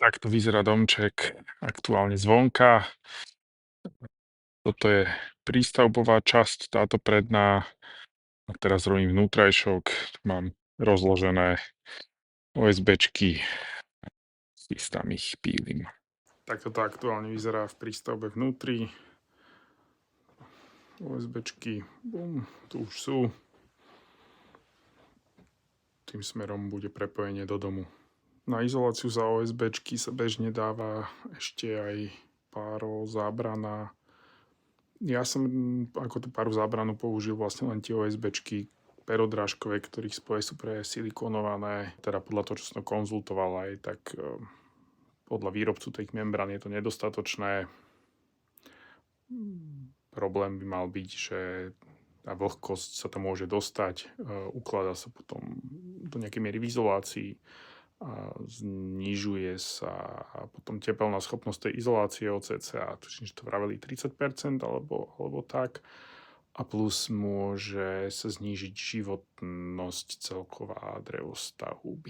Takto vyzerá domček aktuálne zvonka. Toto je prístavbová časť, táto predná. A teraz robím vnútrajšok. Mám rozložené OSBčky, tam ich pílim. Takto to aktuálne vyzerá v prístavbe vnútri. OSBčky, bum, tu už sú. Tým smerom bude prepojenie do domu. Na izoláciu za OSBčky sa bežne dáva ešte aj páro zábrana. Ja som ako tú páru zábranu použil vlastne len tie OSBčky perodrážkové, ktorých spoje sú presilikonované. Teda podľa toho, čo som konzultoval aj, tak podľa výrobcu tých membrán je to nedostatočné. Problém by mal byť, že tá vlhkosť sa tam môže dostať, ukladá sa potom do nejakej miery v izolácii a znižuje sa potom tepelná schopnosť tej izolácie o cca, tuším, že to vraveli 30% alebo tak. A plus môže sa znížiť životnosť celková drevostavby.